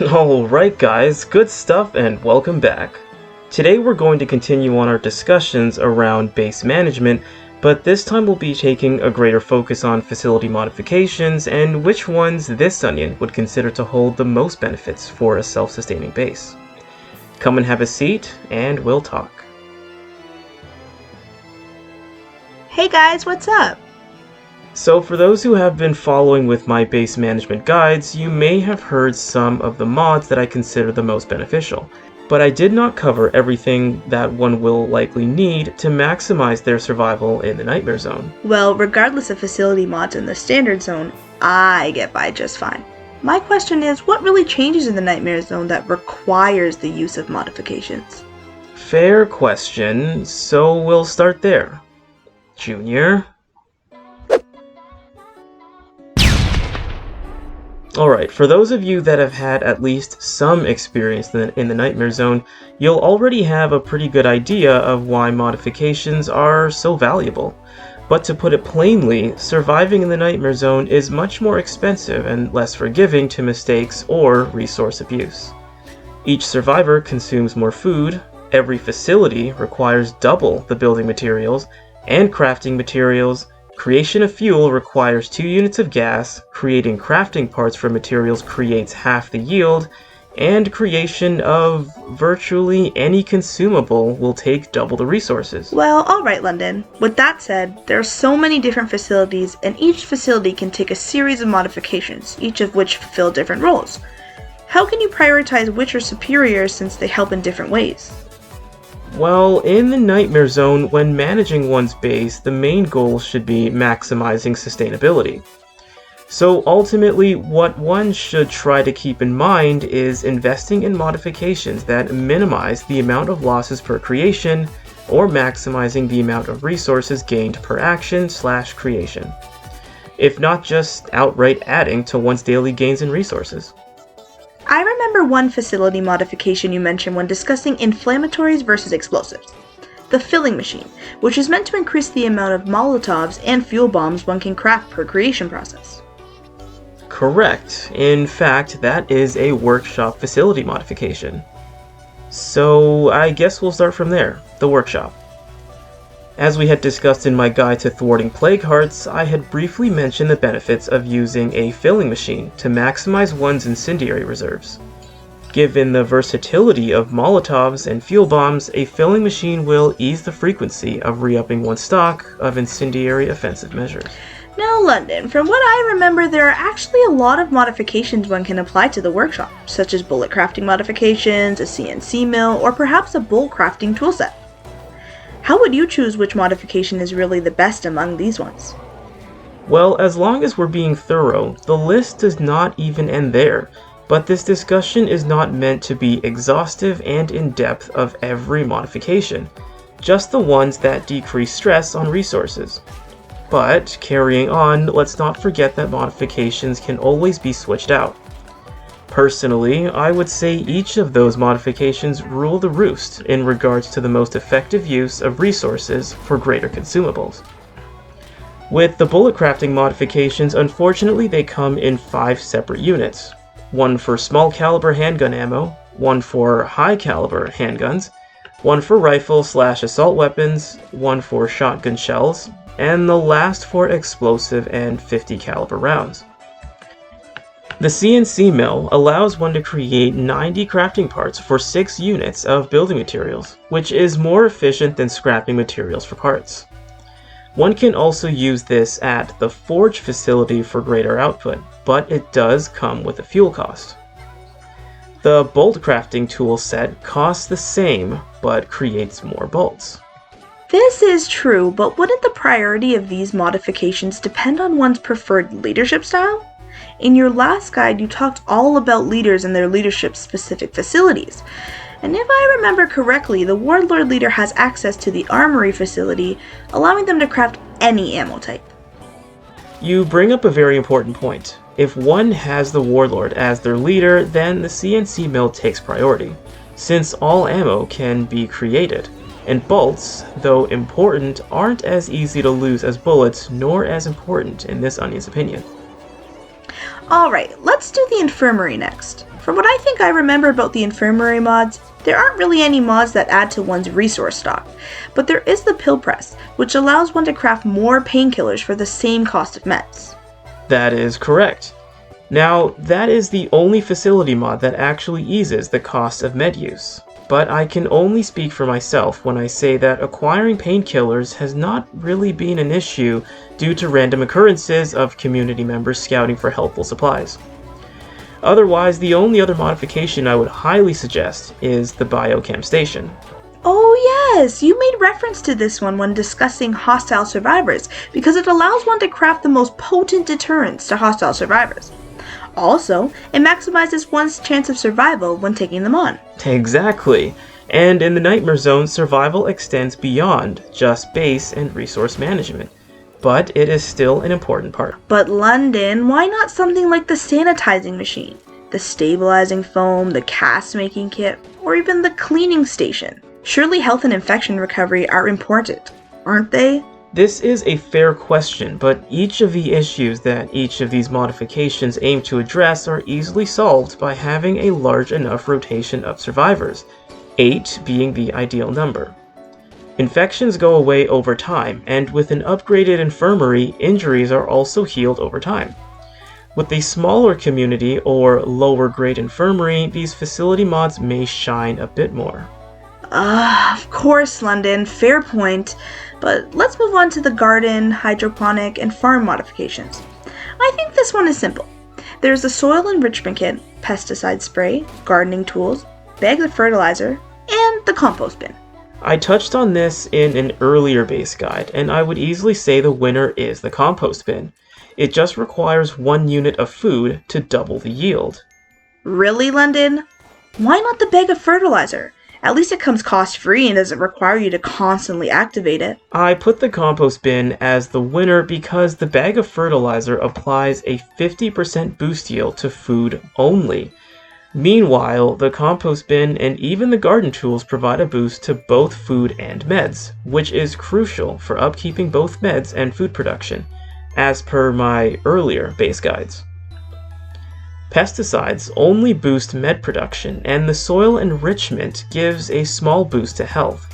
Alright guys, good stuff and welcome back. Today we're going to continue on our discussions around base management, but this time we'll be taking a greater focus on facility modifications and which ones this onion would consider to hold the most benefits for a self-sustaining base. Come and have a seat and we'll talk. Hey guys, what's up? So for those who have been following with my base management guides, you may have heard some of the mods that I consider the most beneficial, but I did not cover everything that one will likely need to maximize their survival in the Nightmare Zone. Well, regardless of facility mods in the Standard Zone, I get by just fine. My question is, what really changes in the Nightmare Zone that requires the use of modifications? Fair question, so we'll start there. Junior? Alright, for those of you that have had at least some experience in the Nightmare Zone, you'll already have a pretty good idea of why modifications are so valuable. But to put it plainly, surviving in the Nightmare Zone is much more expensive and less forgiving to mistakes or resource abuse. Each survivor consumes more food, every facility requires double the building materials and crafting materials. Creation of fuel requires 2 units of gas, creating crafting parts for materials creates half the yield, and creation of virtually any consumable will take double the resources. Well, alright London. With that said, there are so many different facilities, and each facility can take a series of modifications, each of which fulfill different roles. How can you prioritize which are superior since they help in different ways? Well, in the Nightmare Zone, when managing one's base, the main goal should be maximizing sustainability. So ultimately, what one should try to keep in mind is investing in modifications that minimize the amount of losses per creation, or maximizing the amount of resources gained per action/creation, if not just outright adding to one's daily gains in resources. I remember one facility modification you mentioned when discussing inflammatories versus explosives. The filling machine, which is meant to increase the amount of Molotovs and fuel bombs one can craft per creation process. Correct. In fact, that is a workshop facility modification. So I guess we'll start from there, the workshop. As we had discussed in my guide to thwarting plague hearts, I had briefly mentioned the benefits of using a filling machine to maximize one's incendiary reserves. Given the versatility of Molotovs and fuel bombs, a filling machine will ease the frequency of re-upping one's stock of incendiary offensive measures. Now London, from what I remember, there are actually a lot of modifications one can apply to the workshop, such as bullet crafting modifications, a CNC mill, or perhaps a bolt crafting toolset. How would you choose which modification is really the best among these ones? Well, as long as we're being thorough, the list does not even end there, but this discussion is not meant to be exhaustive and in-depth of every modification, just the ones that decrease stress on resources. But, carrying on, let's not forget that modifications can always be switched out. Personally, I would say each of those modifications rule the roost in regards to the most effective use of resources for greater consumables. With the bullet crafting modifications, unfortunately they come in 5 separate units. One for small caliber handgun ammo, one for high caliber handguns, one for rifle/assault weapons, one for shotgun shells, and the last for explosive and 50 caliber rounds. The CNC mill allows one to create 90 crafting parts for 6 units of building materials, which is more efficient than scrapping materials for parts. One can also use this at the forge facility for greater output, but it does come with a fuel cost. The bolt crafting tool set costs the same, but creates more bolts. This is true, but wouldn't the priority of these modifications depend on one's preferred leadership style? In your last guide, you talked all about leaders and their leadership-specific facilities. And if I remember correctly, the Warlord leader has access to the armory facility, allowing them to craft any ammo type. You bring up a very important point. If one has the Warlord as their leader, then the CNC mill takes priority, since all ammo can be created, and bolts, though important, aren't as easy to lose as bullets, nor as important in this onion's opinion. Alright, let's do the infirmary next. From what I think I remember about the infirmary mods, there aren't really any mods that add to one's resource stock, but there is the pill press, which allows one to craft more painkillers for the same cost of meds. That is correct. Now, that is the only facility mod that actually eases the cost of med use. But I can only speak for myself when I say that acquiring painkillers has not really been an issue due to random occurrences of community members scouting for helpful supplies. Otherwise, the only other modification I would highly suggest is the biochem station. Oh yes, you made reference to this one when discussing hostile survivors, because it allows one to craft the most potent deterrents to hostile survivors. Also, it maximizes one's chance of survival when taking them on. Exactly. And in the Nightmare Zone, survival extends beyond just base and resource management. But it is still an important part. But London, why not something like the sanitizing machine, the stabilizing foam, the cast making kit, or even the cleaning station? Surely health and infection recovery are important, aren't they? This is a fair question, but each of the issues that each of these modifications aim to address are easily solved by having a large enough rotation of survivors, 8 being the ideal number. Infections go away over time, and with an upgraded infirmary, injuries are also healed over time. With a smaller community or lower grade infirmary, these facility mods may shine a bit more. Of course, London, fair point. But let's move on to the garden, hydroponic, and farm modifications. I think this one is simple. There's the soil enrichment kit, pesticide spray, gardening tools, bags of fertilizer, and the compost bin. I touched on this in an earlier base guide, and I would easily say the winner is the compost bin. It just requires 1 unit of food to double the yield. Really, London? Why not the bag of fertilizer? At least it comes cost-free and doesn't require you to constantly activate it. I put the compost bin as the winner because the bag of fertilizer applies a 50% boost yield to food only. Meanwhile, the compost bin and even the garden tools provide a boost to both food and meds, which is crucial for upkeeping both meds and food production, as per my earlier base guides. Pesticides only boost med production, and the soil enrichment gives a small boost to health.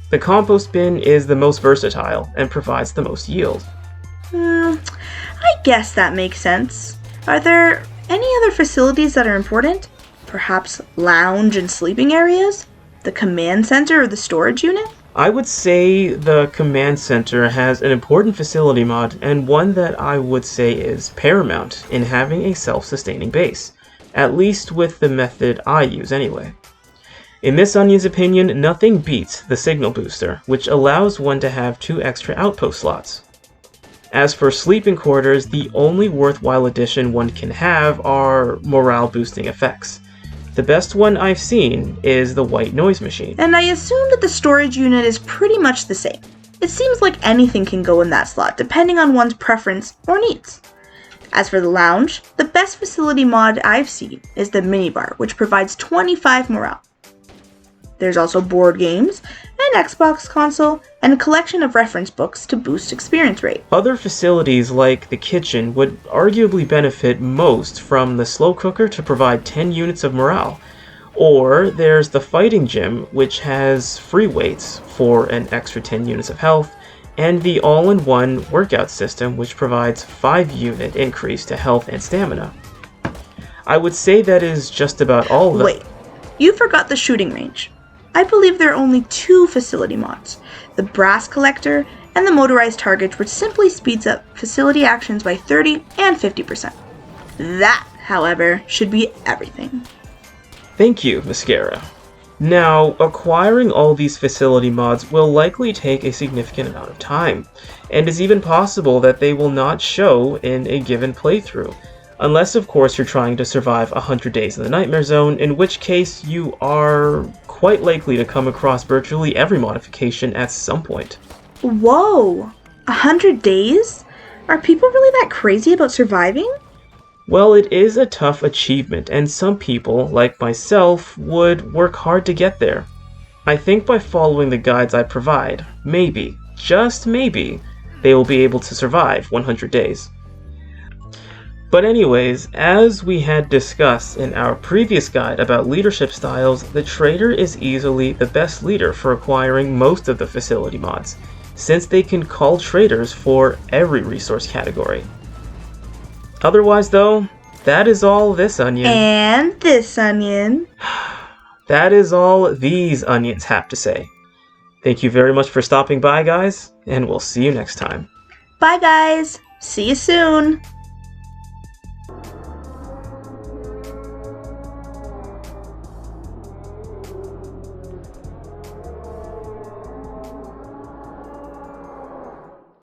The compost bin is the most versatile and provides the most yield. I guess that makes sense. Are there any other facilities that are important? Perhaps lounge and sleeping areas? The command center or the storage unit? I would say the command center has an important facility mod, and one that I would say is paramount in having a self-sustaining base, at least with the method I use anyway. In Miss Onion's opinion, nothing beats the signal booster, which allows one to have 2 extra outpost slots. As for sleeping quarters, the only worthwhile addition one can have are morale boosting effects. The best one I've seen is the white noise machine. And I assume that the storage unit is pretty much the same. It seems like anything can go in that slot, depending on one's preference or needs. As for the lounge, the best facility mod I've seen is the minibar, which provides 25 morale. There's also board games, an Xbox console, and a collection of reference books to boost experience rate. Other facilities like the kitchen would arguably benefit most from the slow cooker to provide 10 units of morale. Or there's the fighting gym, which has free weights for an extra 10 units of health, and the all-in-one workout system, which provides 5 unit increase to health and stamina. I would say that is just about all the— Wait, you forgot the shooting range. I believe there are only 2 facility mods, the brass collector and the motorized target, which simply speeds up facility actions by 30 and 50%. That, however, should be everything. Thank you, Mascara. Now, acquiring all these facility mods will likely take a significant amount of time, and it's even possible that they will not show in a given playthrough, unless of course you're trying to survive 100 days in the Nightmare Zone, in which case you are quite likely to come across virtually every modification at some point. Whoa! 100 days? Are people really that crazy about surviving? Well, it is a tough achievement, and some people, like myself, would work hard to get there. I think by following the guides I provide, maybe, just maybe, they will be able to survive 100 days. But anyways, as we had discussed in our previous guide about leadership styles, the trader is easily the best leader for acquiring most of the facility mods, since they can call traders for every resource category. Otherwise though, that is all this onion. And this onion. That is all these onions have to say. Thank you very much for stopping by, guys, and we'll see you next time. Bye guys. See you soon.